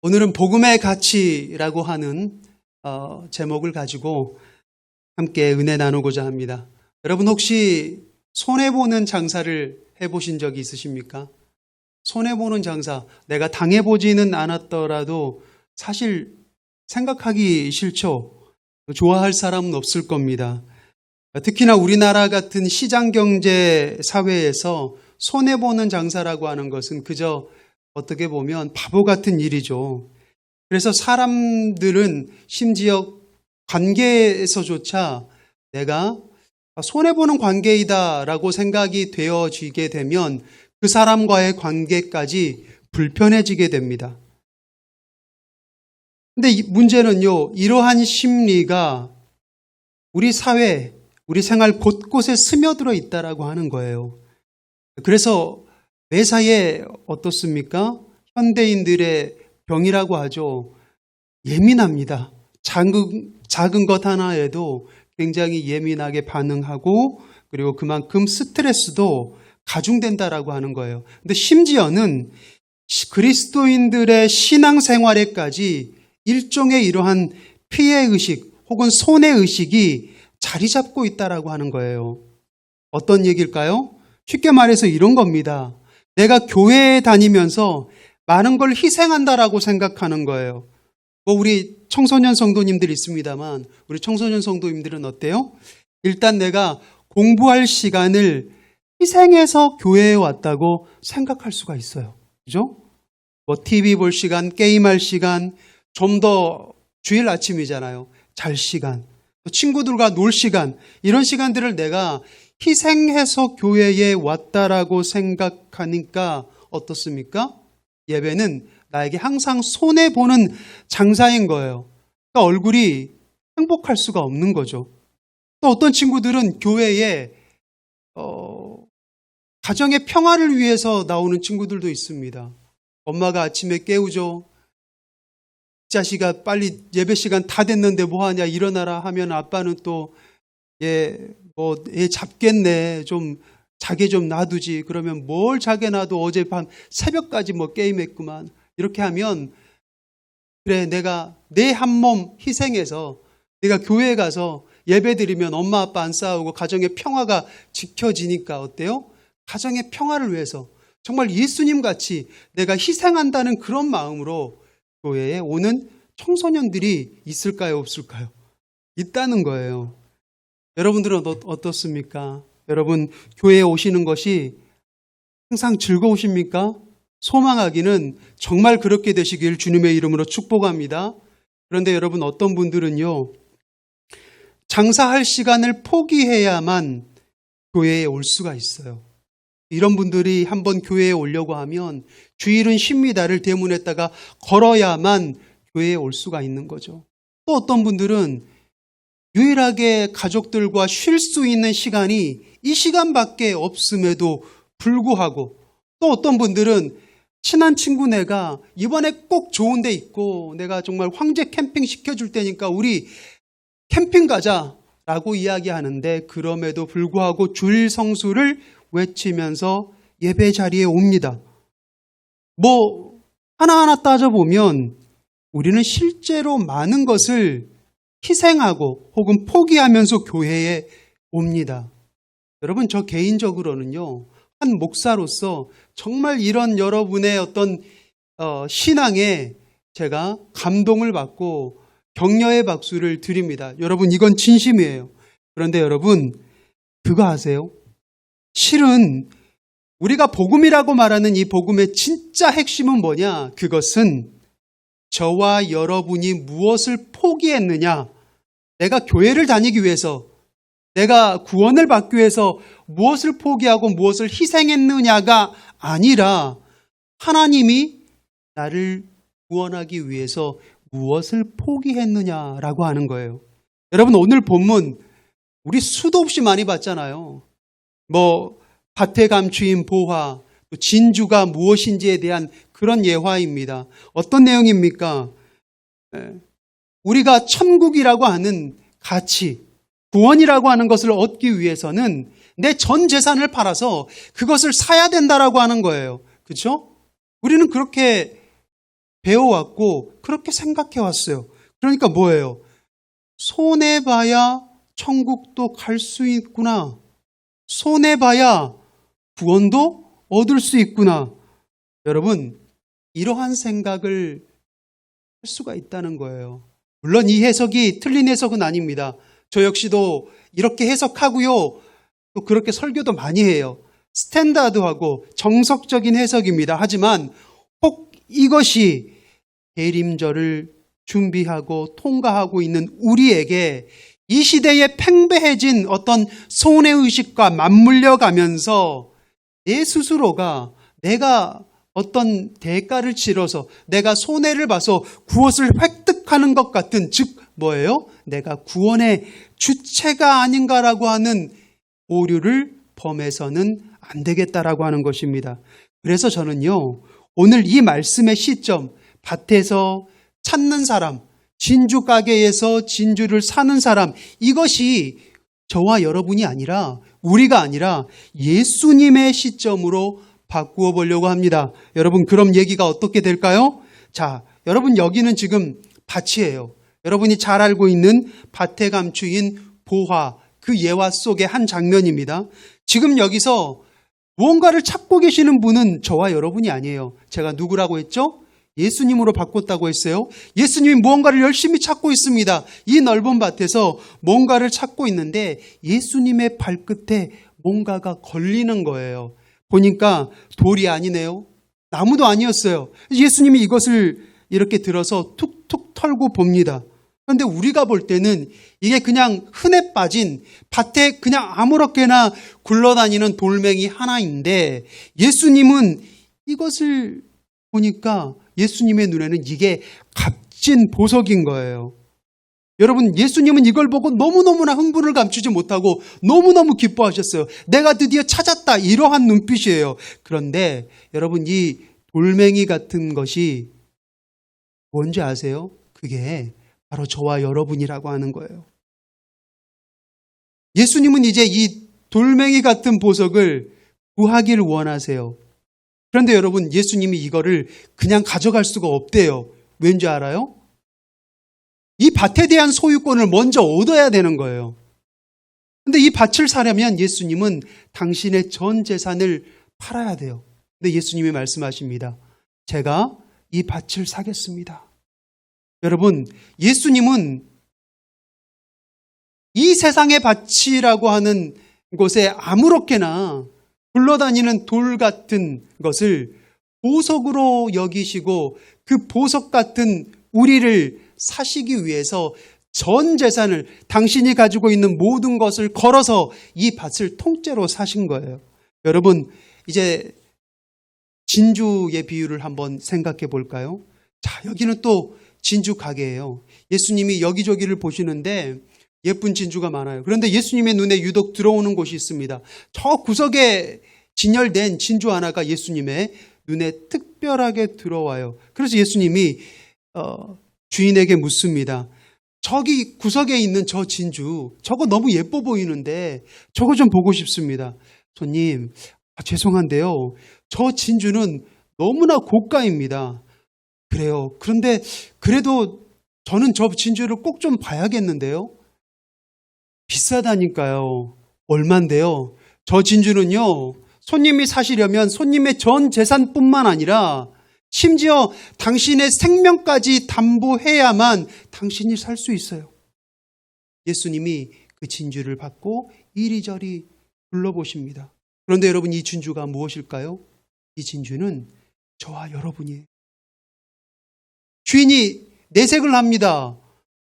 오늘은 복음의 가치라고 하는 제목을 가지고 함께 은혜 나누고자 합니다. 여러분 혹시 손해보는 장사를 해보신 적이 있으십니까? 손해보는 장사, 내가 당해보지는 않았더라도 사실 생각하기 싫죠. 좋아할 사람은 없을 겁니다. 특히나 우리나라 같은 시장경제 사회에서 손해보는 장사라고 하는 것은 그저 어떻게 보면 바보 같은 일이죠. 그래서 사람들은 심지어 관계에서조차 내가 손해보는 관계이다라고 생각이 되어지게 되면 그 사람과의 관계까지 불편해지게 됩니다. 근데 문제는요, 이러한 심리가 우리 사회, 우리 생활 곳곳에 스며들어 있다라고 하는 거예요. 그래서 매사에 어떻습니까? 현대인들의 병이라고 하죠. 예민합니다. 작은 것 하나에도 굉장히 예민하게 반응하고 그리고 그만큼 스트레스도 가중된다라고 하는 거예요. 근데 심지어는 그리스도인들의 신앙생활에까지 일종의 이러한 피해의식 혹은 손해의식이 자리 잡고 있다라고 하는 거예요. 어떤 얘기일까요? 쉽게 말해서 이런 겁니다. 내가 교회에 다니면서 많은 걸 희생한다라고 생각하는 거예요. 우리 청소년 성도님들 있습니다만 우리 청소년 성도님들은 어때요? 일단 내가 공부할 시간을 희생해서 교회에 왔다고 생각할 수가 있어요. 그죠? TV 볼 시간, 게임할 시간, 좀 더 주일 아침이잖아요. 잘 시간, 친구들과 놀 시간, 이런 시간들을 내가 희생해서 교회에 왔다라고 생각하니까 어떻습니까? 예배는 나에게 항상 손해보는 장사인 거예요. 그러니까 얼굴이 행복할 수가 없는 거죠. 또 어떤 친구들은 교회에 가정의 평화를 위해서 나오는 친구들도 있습니다. 엄마가 아침에 깨우죠. 자식아 빨리 예배 시간 다 됐는데 뭐하냐 일어나라 하면 아빠는 또 얘 잡겠네 좀 자게 좀 놔두지. 그러면 뭘 자게 놔도 어젯밤 새벽까지 게임했구만. 이렇게 하면 그래 내가 내 한 몸 희생해서 내가 교회에 가서 예배 드리면 엄마 아빠 안 싸우고 가정의 평화가 지켜지니까 어때요? 가정의 평화를 위해서 정말 예수님 같이 내가 희생한다는 그런 마음으로 교회에 오는 청소년들이 있을까요? 없을까요? 있다는 거예요. 여러분들은 어떻습니까? 여러분 교회에 오시는 것이 항상 즐거우십니까? 소망하기는 정말 그렇게 되시길 주님의 이름으로 축복합니다. 그런데 여러분 어떤 분들은요, 장사할 시간을 포기해야만 교회에 올 수가 있어요. 이런 분들이 한번 교회에 오려고 하면 주일은 쉽니다를 대문에다가 걸어야만 교회에 올 수가 있는 거죠. 또 어떤 분들은 유일하게 가족들과 쉴 수 있는 시간이 이 시간밖에 없음에도 불구하고 또 어떤 분들은 친한 친구네가 이번에 꼭 좋은 데 있고 내가 정말 황제 캠핑 시켜줄 테니까 우리 캠핑 가자라고 이야기하는데 그럼에도 불구하고 주일 성수를 외치면서 예배 자리에 옵니다. 하나하나 따져보면 우리는 실제로 많은 것을 희생하고 혹은 포기하면서 교회에 옵니다. 여러분 저 개인적으로는요. 한 목사로서 정말 이런 여러분의 어떤 신앙에 제가 감동을 받고 격려의 박수를 드립니다. 여러분 이건 진심이에요. 그런데 여러분 그거 아세요? 실은 우리가 복음이라고 말하는 이 복음의 진짜 핵심은 뭐냐? 그것은 저와 여러분이 무엇을 포기했느냐? 내가 교회를 다니기 위해서, 내가 구원을 받기 위해서 무엇을 포기하고 무엇을 희생했느냐가 아니라 하나님이 나를 구원하기 위해서 무엇을 포기했느냐라고 하는 거예요. 여러분 오늘 본문 우리 수도 없이 많이 봤잖아요. 밭의 감추인 보화, 진주가 무엇인지에 대한 그런 예화입니다. 어떤 내용입니까? 우리가 천국이라고 하는 가치, 구원이라고 하는 것을 얻기 위해서는 내 전 재산을 팔아서 그것을 사야 된다라고 하는 거예요. 그렇죠? 우리는 그렇게 배워왔고 그렇게 생각해왔어요. 그러니까 뭐예요? 손해봐야 천국도 갈 수 있구나. 손해봐야 구원도 얻을 수 있구나. 여러분, 이러한 생각을 할 수가 있다는 거예요. 물론 이 해석이 틀린 해석은 아닙니다. 저 역시도 이렇게 해석하고요. 또 그렇게 설교도 많이 해요. 스탠다드하고 정석적인 해석입니다. 하지만 혹 이것이 대림절을 준비하고 통과하고 있는 우리에게 이 시대에 팽배해진 어떤 손해의식과 맞물려 가면서 내 스스로가 내가 어떤 대가를 치러서 내가 손해를 봐서 구원을 획득하는 것 같은, 즉 뭐예요? 내가 구원의 주체가 아닌가라고 하는 오류를 범해서는 안 되겠다라고 하는 것입니다. 그래서 저는요, 오늘 이 말씀의 시점, 밭에서 찾는 사람, 진주 가게에서 진주를 사는 사람, 이것이 저와 여러분이 아니라, 우리가 아니라 예수님의 시점으로 바꾸어 보려고 합니다. 여러분, 그럼 얘기가 어떻게 될까요? 자, 여러분, 여기는 지금 밭이에요. 여러분이 잘 알고 있는 밭에 감추인 보화, 그 예화 속의 한 장면입니다. 지금 여기서 무언가를 찾고 계시는 분은 저와 여러분이 아니에요. 제가 누구라고 했죠? 예수님으로 바꿨다고 했어요. 예수님이 무언가를 열심히 찾고 있습니다. 이 넓은 밭에서 뭔가를 찾고 있는데 예수님의 발끝에 뭔가가 걸리는 거예요. 보니까 돌이 아니네요. 나무도 아니었어요. 예수님이 이것을 이렇게 들어서 툭툭 털고 봅니다. 그런데 우리가 볼 때는 이게 그냥 흔해 빠진 밭에 그냥 아무렇게나 굴러다니는 돌멩이 하나인데, 예수님은 이것을 보니까 예수님의 눈에는 이게 값진 보석인 거예요. 여러분, 예수님은 이걸 보고 너무너무나 흥분을 감추지 못하고 너무너무 기뻐하셨어요. 내가 드디어 찾았다, 이러한 눈빛이에요. 그런데 여러분, 이 돌멩이 같은 것이 뭔지 아세요? 그게 바로 저와 여러분이라고 하는 거예요. 예수님은 이제 이 돌멩이 같은 보석을 구하기를 원하세요. 그런데 여러분, 예수님이 이거를 그냥 가져갈 수가 없대요. 왠지 알아요? 이 밭에 대한 소유권을 먼저 얻어야 되는 거예요. 근데 이 밭을 사려면 예수님은 당신의 전 재산을 팔아야 돼요. 근데 예수님이 말씀하십니다. 제가 이 밭을 사겠습니다. 여러분, 예수님은 이 세상의 밭이라고 하는 곳에 아무렇게나 굴러다니는 돌 같은 것을 보석으로 여기시고 그 보석 같은 우리를 사시기 위해서 전 재산을, 당신이 가지고 있는 모든 것을 걸어서 이 밭을 통째로 사신 거예요. 여러분, 이제 진주의 비유를 한번 생각해 볼까요? 자, 여기는 또 진주 가게예요. 예수님이 여기저기를 보시는데 예쁜 진주가 많아요. 그런데 예수님의 눈에 유독 들어오는 곳이 있습니다. 저 구석에 진열된 진주 하나가 예수님의 눈에 특별하게 들어와요. 그래서 예수님이 주인에게 묻습니다. 저기 구석에 있는 저 진주, 저거 너무 예뻐 보이는데 저거 좀 보고 싶습니다. 손님, 죄송한데요. 저 진주는 너무나 고가입니다. 그래요. 그런데 그래도 저는 저 진주를 꼭 좀 봐야겠는데요. 비싸다니까요. 얼만데요? 저 진주는요, 손님이 사시려면 손님의 전 재산뿐만 아니라 심지어 당신의 생명까지 담보해야만 당신이 살 수 있어요. 예수님이 그 진주를 받고 이리저리 둘러보십니다. 그런데 여러분, 이 진주가 무엇일까요? 이 진주는 저와 여러분이에요. 주인이 내색을 합니다.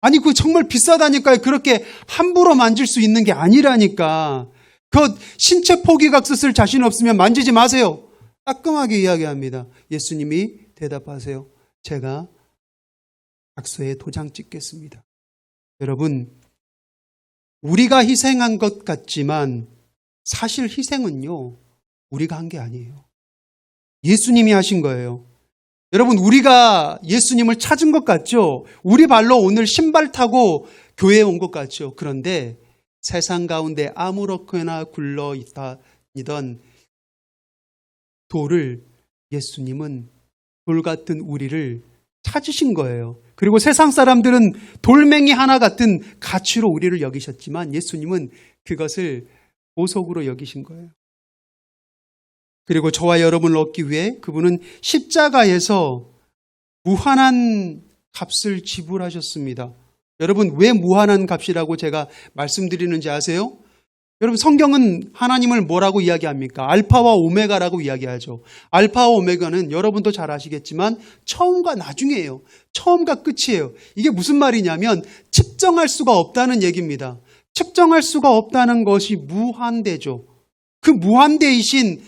아니, 그거 정말 비싸다니까요. 그렇게 함부로 만질 수 있는 게 아니라니까. 그 신체 포기각 쓰실 자신 없으면 만지지 마세요. 따끔하게 이야기합니다. 예수님이 대답하세요. 제가 각서에 도장 찍겠습니다. 여러분, 우리가 희생한 것 같지만 사실 희생은요, 우리가 한 게 아니에요. 예수님이 하신 거예요. 여러분, 우리가 예수님을 찾은 것 같죠? 우리 발로 오늘 신발 타고 교회에 온 것 같죠? 그런데 세상 가운데 아무렇게나 굴러다니던 돌을 예수님은 돌 같은 우리를 찾으신 거예요. 그리고 세상 사람들은 돌멩이 하나 같은 가치로 우리를 여기셨지만 예수님은 그것을 보석으로 여기신 거예요. 그리고 저와 여러분을 얻기 위해 그분은 십자가에서 무한한 값을 지불하셨습니다. 여러분, 왜 무한한 값이라고 제가 말씀드리는지 아세요? 여러분, 성경은 하나님을 뭐라고 이야기합니까? 알파와 오메가라고 이야기하죠. 알파와 오메가는 여러분도 잘 아시겠지만 처음과 나중이에요. 처음과 끝이에요. 이게 무슨 말이냐면 측정할 수가 없다는 얘기입니다. 측정할 수가 없다는 것이 무한대죠. 그 무한대이신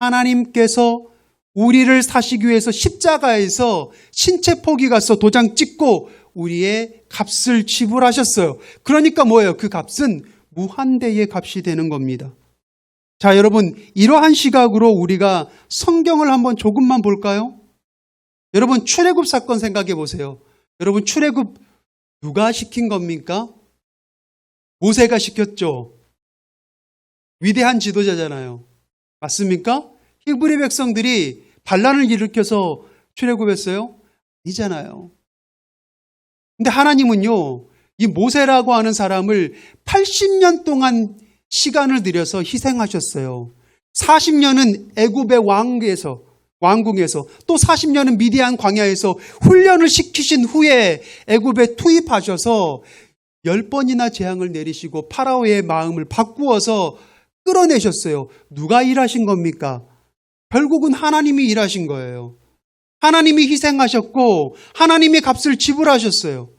하나님께서 우리를 사시기 위해서 십자가에서 신체 포기 가서 도장 찍고 우리의 값을 지불하셨어요. 그러니까 뭐예요? 그 값은 무한대의 값이 되는 겁니다. 자, 여러분, 이러한 시각으로 우리가 성경을 한번 조금만 볼까요? 여러분, 출애굽 사건 생각해 보세요. 여러분, 출애굽 누가 시킨 겁니까? 모세가 시켰죠. 위대한 지도자잖아요. 맞습니까? 히브리 백성들이 반란을 일으켜서 출애굽했어요? 아니잖아요. 근데 하나님은요, 이 모세라고 하는 사람을 80년 동안 시간을 들여서 희생하셨어요. 40년은 애굽의 왕궁에서 또 40년은 미디안 광야에서 훈련을 시키신 후에 애굽에 투입하셔서 10번이나 재앙을 내리시고 파라오의 마음을 바꾸어서 끌어내셨어요. 누가 일하신 겁니까? 결국은 하나님이 일하신 거예요. 하나님이 희생하셨고 하나님이 값을 지불하셨어요.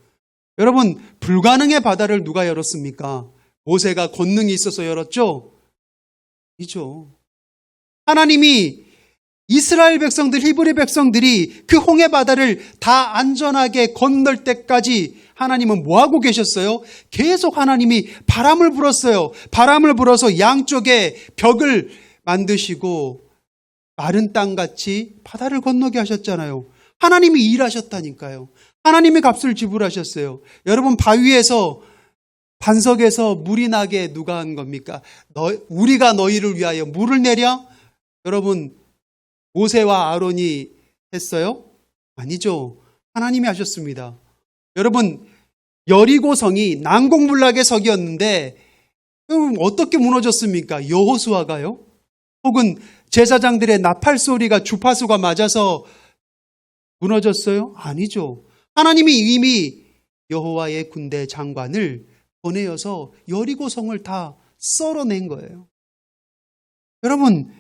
여러분, 불가능의 바다를 누가 열었습니까? 모세가 권능이 있어서 열었죠? 아니죠. 하나님이 이스라엘 백성들, 히브리 백성들이 그 홍해 바다를 다 안전하게 건널 때까지 하나님은 뭐하고 계셨어요? 계속 하나님이 바람을 불었어요. 바람을 불어서 양쪽에 벽을 만드시고 마른 땅같이 바다를 건너게 하셨잖아요. 하나님이 일하셨다니까요. 하나님이 값을 지불하셨어요. 여러분, 바위에서 반석에서 물이 나게 누가 한 겁니까? 우리가 너희를 위하여 물을 내려? 여러분, 모세와 아론이 했어요? 아니죠. 하나님이 하셨습니다. 여러분, 여리고성이 난공불락의 성이었는데 여러분, 어떻게 무너졌습니까? 여호수아가요? 혹은 제사장들의 나팔 소리가 주파수가 맞아서 무너졌어요? 아니죠. 하나님이 이미 여호와의 군대 장관을 보내어서 여리고성을 다 썰어낸 거예요. 여러분,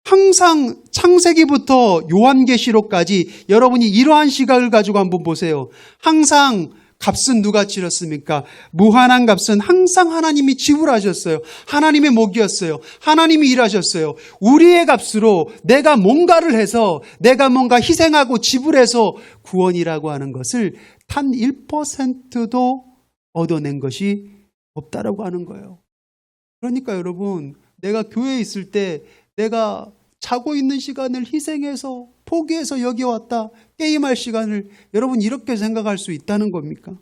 항상 창세기부터 요한계시록까지 여러분이 이러한 시각을 가지고 한번 보세요. 항상 값은 누가 치렀습니까? 무한한 값은 항상 하나님이 지불하셨어요. 하나님의 목이었어요. 하나님이 일하셨어요. 우리의 값으로 내가 뭔가를 해서 내가 뭔가 희생하고 지불해서 구원이라고 하는 것을 단 1%도 얻어낸 것이 없다라고 하는 거예요. 그러니까 여러분, 내가 교회에 있을 때 내가 자고 있는 시간을 희생해서 포기해서 여기 왔다. 게임할 시간을 여러분 이렇게 생각할 수 있다는 겁니까?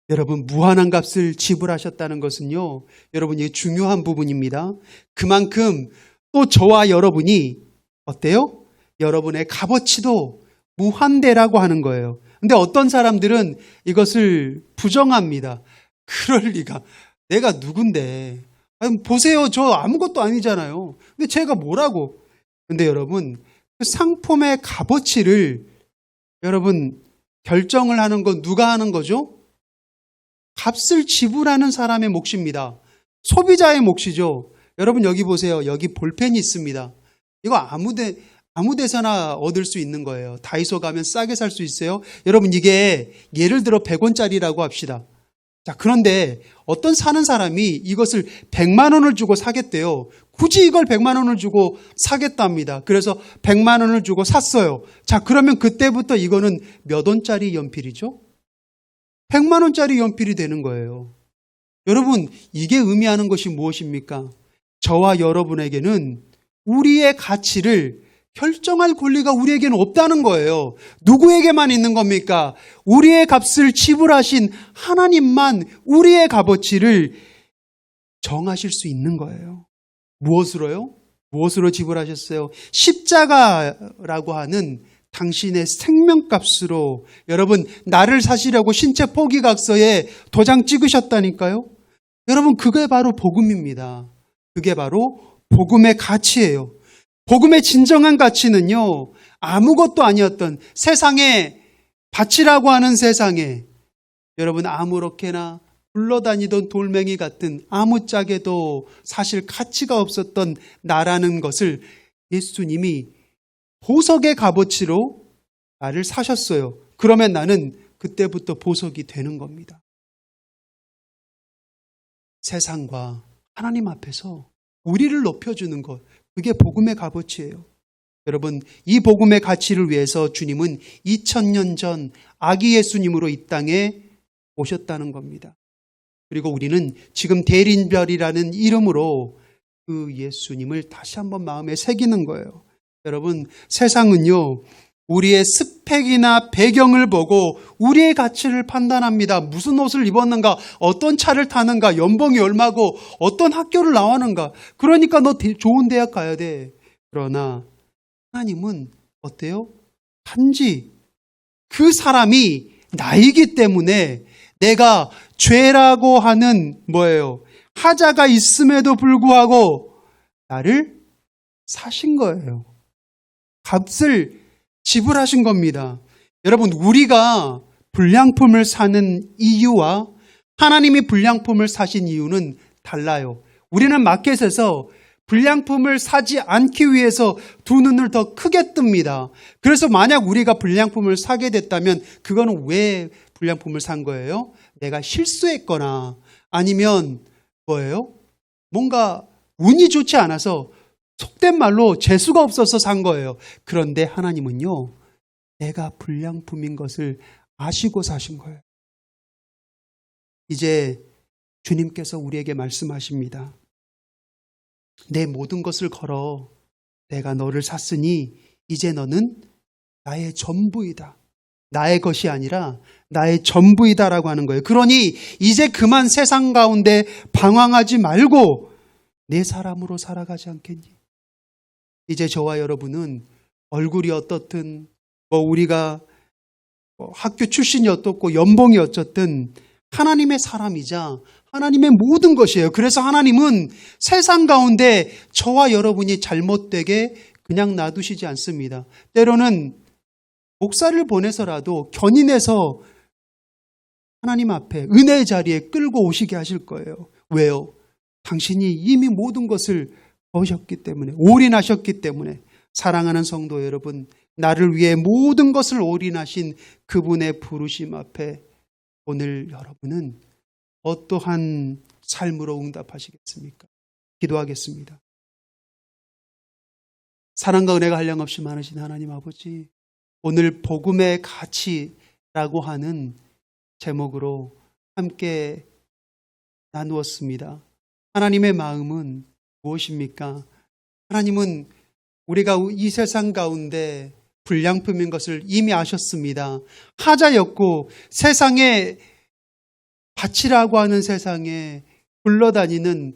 여러분, 무한한 값을 지불하셨다는 것은요, 여러분 이게 중요한 부분입니다. 그만큼 또 저와 여러분이 어때요? 여러분의 값어치도 무한대라고 하는 거예요. 근데 어떤 사람들은 이것을 부정합니다. 그럴 리가. 내가 누군데. 아니, 보세요. 저 아무것도 아니잖아요. 근데 제가 뭐라고. 근데 여러분, 그 상품의 값어치를 여러분 결정을 하는 건 누가 하는 거죠? 값을 지불하는 사람의 몫입니다. 소비자의 몫이죠. 여러분 여기 보세요. 여기 볼펜이 있습니다. 이거 아무 데서나 얻을 수 있는 거예요. 다이소 가면 싸게 살 수 있어요. 여러분 이게 예를 들어 100원짜리라고 합시다. 자, 그런데 어떤 사는 사람이 이것을 100만 원을 주고 사겠대요. 굳이 이걸 100만 원을 주고 사겠답니다. 그래서 100만 원을 주고 샀어요. 자, 그러면 그때부터 이거는 몇 원짜리 연필이죠? 100만 원짜리 연필이 되는 거예요. 여러분, 이게 의미하는 것이 무엇입니까? 저와 여러분에게는 우리의 가치를 결정할 권리가 우리에게는 없다는 거예요. 누구에게만 있는 겁니까? 우리의 값을 지불하신 하나님만 우리의 값어치를 정하실 수 있는 거예요. 무엇으로요? 무엇으로 지불하셨어요? 십자가라고 하는 당신의 생명값으로 여러분 나를 사시려고 신체 포기각서에 도장 찍으셨다니까요. 여러분 그게 바로 복음입니다. 그게 바로 복음의 가치예요. 복음의 진정한 가치는요, 아무것도 아니었던 세상에 밭이라고 하는 세상에 여러분 아무렇게나 굴러다니던 돌멩이 같은 아무짝에도 사실 가치가 없었던 나라는 것을 예수님이 보석의 값어치로 나를 사셨어요. 그러면 나는 그때부터 보석이 되는 겁니다. 세상과 하나님 앞에서 우리를 높여주는 것, 그게 복음의 값어치예요. 여러분, 이 복음의 가치를 위해서 주님은 2000년 전 아기 예수님으로 이 땅에 오셨다는 겁니다. 그리고 우리는 지금 대린별이라는 이름으로 그 예수님을 다시 한번 마음에 새기는 거예요. 여러분, 세상은요, 우리의 스펙이나 배경을 보고 우리의 가치를 판단합니다. 무슨 옷을 입었는가, 어떤 차를 타는가, 연봉이 얼마고, 어떤 학교를 나왔는가. 그러니까 너 좋은 대학 가야 돼. 그러나 하나님은 어때요? 단지 그 사람이 나이기 때문에 내가 죄라고 하는 뭐예요? 하자가 있음에도 불구하고 나를 사신 거예요. 값을 지불하신 겁니다. 여러분, 우리가 불량품을 사는 이유와 하나님이 불량품을 사신 이유는 달라요. 우리는 마켓에서 불량품을 사지 않기 위해서 두 눈을 더 크게 뜹니다. 그래서 만약 우리가 불량품을 사게 됐다면 그거는 왜 불량품을 산 거예요? 내가 실수했거나 아니면 뭐예요? 뭔가 운이 좋지 않아서 속된 말로 재수가 없어서 산 거예요. 그런데 하나님은요, 내가 불량품인 것을 아시고 사신 거예요. 이제 주님께서 우리에게 말씀하십니다. 내 모든 것을 걸어 내가 너를 샀으니 이제 너는 나의 전부이다. 나의 것이 아니라 나의 전부이다라고 하는 거예요. 그러니 이제 그만 세상 가운데 방황하지 말고 내 사람으로 살아가지 않겠니? 이제 저와 여러분은 얼굴이 어떻든 우리가 학교 출신이 어떻고 연봉이 어쨌든 하나님의 사람이자 하나님의 모든 것이에요. 그래서 하나님은 세상 가운데 저와 여러분이 잘못되게 그냥 놔두시지 않습니다. 때로는 목사를 보내서라도 견인해서 하나님 앞에 은혜의 자리에 끌고 오시게 하실 거예요. 왜요? 당신이 이미 모든 것을 보셨기 때문에, 올인하셨기 때문에. 사랑하는 성도 여러분, 나를 위해 모든 것을 올인하신 그분의 부르심 앞에 오늘 여러분은 어떠한 삶으로 응답하시겠습니까? 기도하겠습니다. 사랑과 은혜가 한량없이 많으신 하나님 아버지, 오늘 복음의 가치라고 하는 제목으로 함께 나누었습니다. 하나님의 마음은 무엇입니까? 하나님은 우리가 이 세상 가운데 불량품인 것을 이미 아셨습니다. 하자였고 세상에 밭이라고 하는 세상에 굴러다니는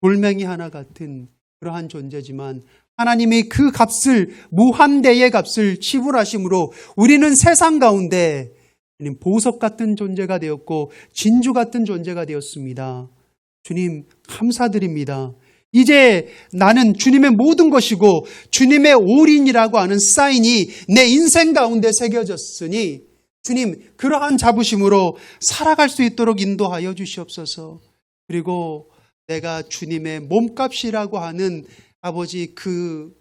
돌멩이 하나 같은 그러한 존재지만 하나님이 그 값을, 무한대의 값을 지불하심으로 우리는 세상 가운데 보석 같은 존재가 되었고 진주 같은 존재가 되었습니다. 주님 감사드립니다. 이제 나는 주님의 모든 것이고 주님의 올인이라고 하는 사인이 내 인생 가운데 새겨졌으니 주님 그러한 자부심으로 살아갈 수 있도록 인도하여 주시옵소서. 그리고 내가 주님의 몸값이라고 하는 아버지 그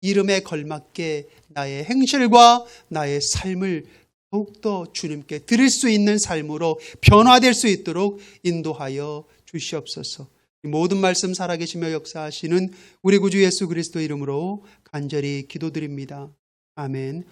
이름에 걸맞게 나의 행실과 나의 삶을 더욱더 주님께 드릴 수 있는 삶으로 변화될 수 있도록 인도하여 주시옵소서. 이 모든 말씀 살아계시며 역사하시는 우리 구주 예수 그리스도 이름으로 간절히 기도드립니다. 아멘.